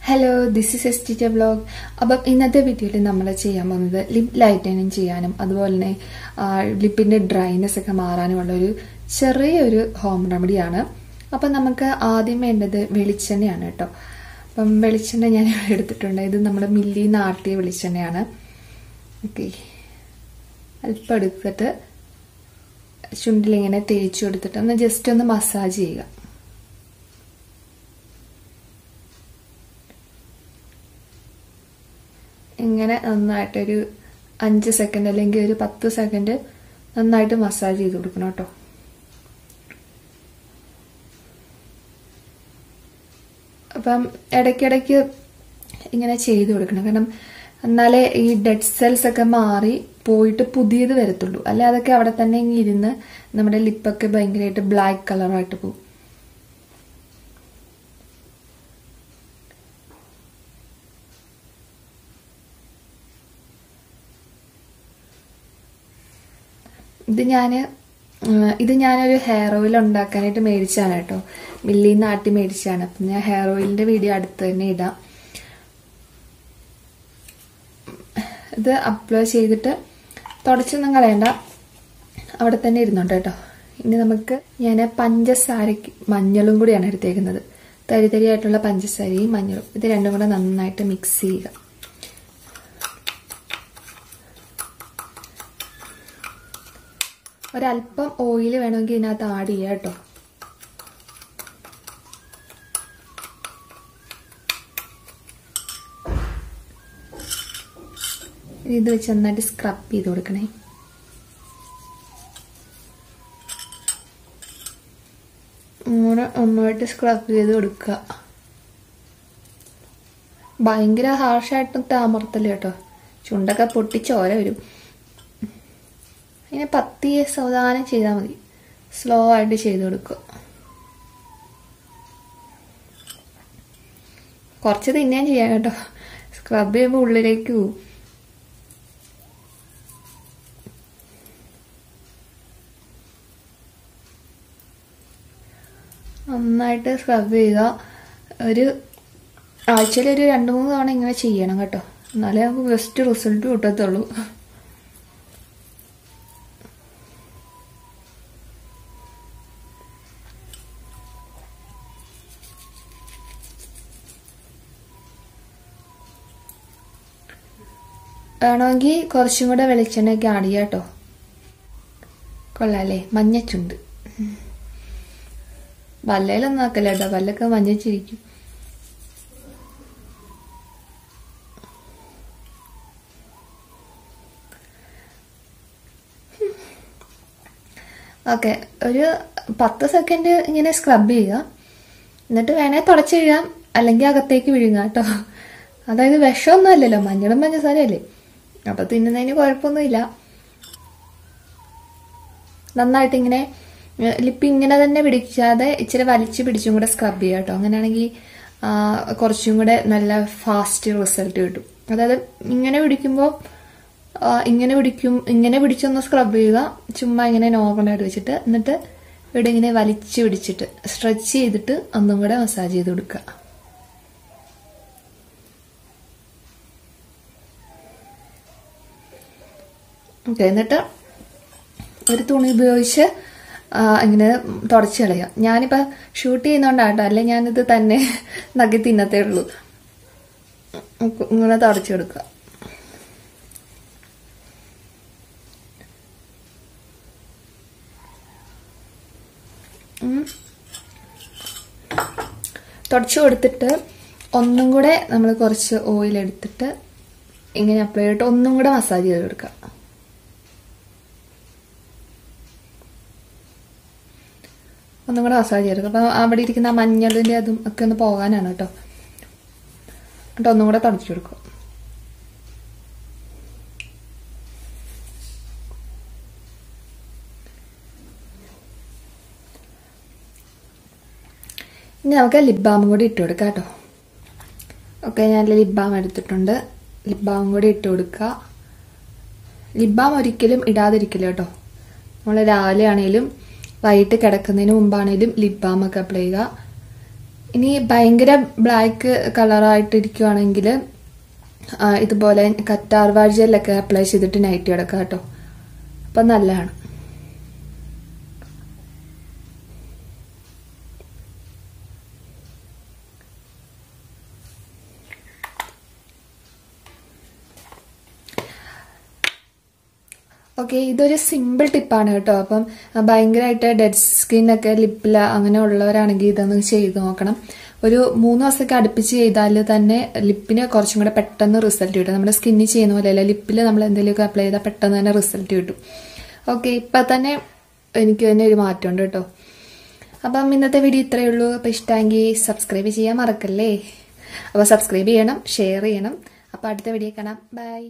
Hello, this is Stjvlog. അപ്പോൾ ഇന്നത്തെ വീഡിയോയിൽ നമ്മൾ ചെയ്യാൻ പോകുന്നത് ലിപ് ലൈറ്റനിങ് ചെയ്യാനും അതുപോലെ ലിപ്പിന്റെ ഡ്രൈനെസ് ഒക്കെ മാറാനുമുള്ള ഒരു ചെറിയൊരു ഹോം റെമഡിയാണ്. അപ്പോൾ നമുക്ക് ആദ്യം വേണ്ടത് വെളിച്ചെണ്ണയാണ് കേട്ടോ. അപ്പം വെളിച്ചെണ്ണ ഞാൻ എടുത്തിട്ടുണ്ട്. ഇത് നമ്മുടെ മില്ലിൽ നിന്ന് ആട്ടിയ വെളിച്ചെണ്ണയാണ്. ഓക്കെ, അല്പം എടുത്തിട്ട് ചുണ്ടിലിങ്ങനെ തേച്ചു കൊടുത്തിട്ട് ഒന്ന് ജസ്റ്റ് ഒന്ന് മസാജ് ചെയ്യുക. ഇങ്ങനെ നന്നായിട്ടൊരു 5 സെക്കൻഡ് അല്ലെങ്കിൽ ഒരു 10 സെക്കൻഡ് നന്നായിട്ട് മസാജ് ചെയ്ത് കൊടുക്കണം കേട്ടോ. അപ്പം ഇടയ്ക്കിടയ്ക്ക് ഇങ്ങനെ ചെയ്ത് കൊടുക്കണം. കാരണം എന്നാലേ ഈ ഡെഡ് സെൽസ് ഒക്കെ മാറി പോയിട്ട് പുതിയത് വരത്തുള്ളൂ. അല്ലെ അതൊക്കെ അവിടെ തന്നെ ഇങ്ങനെ ഇരുന്ന് നമ്മുടെ ലിപ്പൊക്കെ ഭയങ്കരമായിട്ട് ബ്ലാക്ക് കളറായിട്ട് പോകും. ഇത് ഞാനൊരു ഹെയർ ഓയിൽ ഉണ്ടാക്കാനായിട്ട് മേടിച്ചാണ് കേട്ടോ. മില്ലിൽ നിന്ന് ആട്ടി മേടിച്ചാണ്. അപ്പം ഞാൻ ഹെയർ ഓയിലിന്റെ വീഡിയോ അടുത്ത് തന്നെ ഇടാം. ഇത് അപ്ലൈ ചെയ്തിട്ട് തുടച്ചൊന്നും കളയണ്ട, അവിടെ തന്നെ ഇരുന്നുണ്ട് കേട്ടോ. ഇനി നമുക്ക് ഞാൻ പഞ്ചസാരക്ക് മഞ്ഞളും കൂടിയാണ് എടുത്തേക്കുന്നത്. തരി തരിയായിട്ടുള്ള പഞ്ചസാരയും മഞ്ഞളും ഇത് രണ്ടും കൂടെ നന്നായിട്ട് മിക്സ് ചെയ്യുക. ഒരല്പം ഓയിൽ വേണമെങ്കിൽ ഇതിനകത്ത് ആഡ് ചെയ്യാം കേട്ടോ. ഇത് വെച്ച് നന്നായിട്ട് സ്ക്രബ് ചെയ്ത് കൊടുക്കണേ. അങ്ങനെ നന്നായിട്ട് സ്ക്രബ് ചെയ്ത് കൊടുക്കുക. ഭയങ്കര ഹാർഷായിട്ട് അമർത്തല് കേട്ടോ, ചുണ്ടൊക്കെ പൊട്ടി ചോര വരും. ഇങ്ങനെ പത്തിയെ സാവധാനം ചെയ്താൽ മതി, സ്ലോ ആയിട്ട് ചെയ്ത് കൊടുക്കുക. കുറച്ച് തിന്നാൻ ചെയ്യാം കേട്ടോ, സ്ക്രബ് ചെയ്യുമ്പോൾ ഉള്ളിലേക്ക് പോവും. നന്നായിട്ട് സ്ക്രബ് ചെയ്യുക. ഒരു ആഴ്ചയിൽ ഒരു 2-3 തവണ ഇങ്ങനെ ചെയ്യണം കേട്ടോ, എന്നാലേ നമുക്ക് ബെസ്റ്റ് റിസൾട്ട് കിട്ടത്തുള്ളൂ. വേണമെങ്കിൽ കുറച്ചും കൂടെ വെളിച്ചെണ്ണയൊക്കെ ആഡ് ചെയ്യാം കേട്ടോ. കൊള്ളാല്ലേ, മഞ്ഞച്ചുണ്ട്. പല്ലയിലൊന്നും ആക്കല്ല കേട്ടോ, പല്ലൊക്കെ മഞ്ഞച്ചിരിക്കും. ഓക്കെ, ഒരു 10 സെക്കൻഡ് ഇങ്ങനെ സ്ക്രബ് ചെയ്യുക. എന്നിട്ട് വേണേ തുടച്ച് കഴിയാം, അല്ലെങ്കിൽ അകത്തേക്ക് വിഴുങ്ങുക കേട്ടോ. അതായത് വിഷമൊന്നും അല്ലല്ലോ, മഞ്ഞളും പഞ്ചസാരയല്ലേ, അപ്പൊ തിന്നുന്നതിന് കുഴപ്പമൊന്നുമില്ല. നന്നായിട്ട് ഇങ്ങനെ ലിപ്പ് ഇങ്ങനെ തന്നെ പിടിക്കാതെ ഇച്ചിരി വലിച്ചു പിടിച്ചും കൂടെ സ്ക്രബ് ചെയ്യുക കേട്ടോ. അങ്ങനെയാണെങ്കിൽ കുറച്ചും കൂടെ നല്ല ഫാസ്റ്റ് റിസൾട്ട് കിട്ടും. അതായത് ഇങ്ങനെ പിടിക്കുമ്പോൾ ഇങ്ങനെ പിടിച്ചൊന്ന് സ്ക്രബ് ചെയ്യുക. ചുമ്മാ ഇങ്ങനെ നോർമലായിട്ട് വെച്ചിട്ട് എന്നിട്ട് ഇവിടെ ഇങ്ങനെ വലിച്ചു പിടിച്ചിട്ട് സ്ട്രെച്ച് ചെയ്തിട്ട് ഒന്നും കൂടെ മസാജ് ചെയ്ത് കൊടുക്കുക. ഓക്കെ, എന്നിട്ട് ഒരു തുണി ഉപയോഗിച്ച് ഇങ്ങനെ തുടച്ച് കളയാം. ഞാനിപ്പോൾ ഷൂട്ട് ചെയ്യുന്നോണ്ടാട്ടോ, അല്ലെ ഞാനിത് തന്നെ നക്കി തിന്നത്തേ ഉള്ളൂ. ഇങ്ങനെ തുടച്ചു കൊടുക്കുക. തുടച്ചു കൊടുത്തിട്ട് ഒന്നും കൂടെ നമ്മൾ കുറച്ച് ഓയിൽ എടുത്തിട്ട് ഇങ്ങനെ അപ്ലൈ ചെയ്തിട്ട് ഒന്നും കൂടെ മസാജ് ചെയ്ത് കൊടുക്കുക. ഒന്നും കൂടെ മസാജ് ചെയ്തെടുക്കുക. അപ്പം അവിടെ ഇരിക്കുന്ന മഞ്ഞളിൻ്റെ അതും ഒക്കെ ഒന്ന് പോകാനാണ് കേട്ടോ. എന്നിട്ട് ഒന്നും കൂടെ തുടച്ചു കൊടുക്കുക. ഇനി നമുക്ക് ലിപ് ബാമും കൂടി ഇട്ട് കൊടുക്കാം കേട്ടോ. ഓക്കെ, ഞാൻ ലിപ് ബാം എടുത്തിട്ടുണ്ട്. ലിപ് ബാമും കൂടി ഇട്ട് കൊടുക്കുക. ലിപ് ബാം ഒരിക്കലും ഇടാതിരിക്കില്ല കേട്ടോ. നമ്മൾ രാവിലെ ആണെങ്കിലും വൈകിട്ട് കിടക്കുന്നതിന് മുമ്പാണെങ്കിലും ലിപ് ബാം ഒക്കെ അപ്ലൈ ചെയ്യുക. ഇനി ഭയങ്കര ബ്ലാക്ക് കളറായിട്ടിരിക്കുവാണെങ്കിൽ ഇതുപോലെ കറ്റാർ വാഴ ജെല്ലൊക്കെ അപ്ലൈ ചെയ്തിട്ട് നൈറ്റ് കിടക്കാം കേട്ടോ. അപ്പം നല്ലതാണ്. ഓക്കെ, ഇതൊരു സിമ്പിൾ ടിപ്പാണ് കേട്ടോ. അപ്പം ഭയങ്കരമായിട്ട് ഡെഡ് സ്കിന്നൊക്കെ ലിപ്പിൽ അങ്ങനെ ഉള്ളവരാണെങ്കിൽ ഇതൊന്ന് ചെയ്ത് നോക്കണം. ഒരു 3 ദിവസമൊക്കെ അടുപ്പിച്ച് ചെയ്താൽ തന്നെ ലിപ്പിന് കുറച്ചും കൂടെ പെട്ടെന്ന് റിസൾട്ട് കിട്ടും. നമ്മുടെ സ്കിന്നിൽ ചെയ്യുന്ന പോലെയല്ല, ലിപ്പിൽ നമ്മൾ എന്തെങ്കിലുമൊക്കെ അപ്ലൈ ചെയ്താൽ പെട്ടെന്ന് തന്നെ റിസൾട്ട് കിട്ടും. ഓക്കെ, ഇപ്പം തന്നെ എനിക്ക് തന്നെ ഒരു മാറ്റമുണ്ട് കേട്ടോ. അപ്പം ഇന്നത്തെ വീഡിയോ ഇത്രയേ ഉള്ളൂ. അപ്പം ഇഷ്ടമെങ്കിൽ സബ്സ്ക്രൈബ് ചെയ്യാൻ മറക്കല്ലേ. അപ്പോൾ സബ്സ്ക്രൈബ് ചെയ്യണം, ഷെയർ ചെയ്യണം. അപ്പോൾ അടുത്ത വീഡിയോ കാണാം. ബൈ.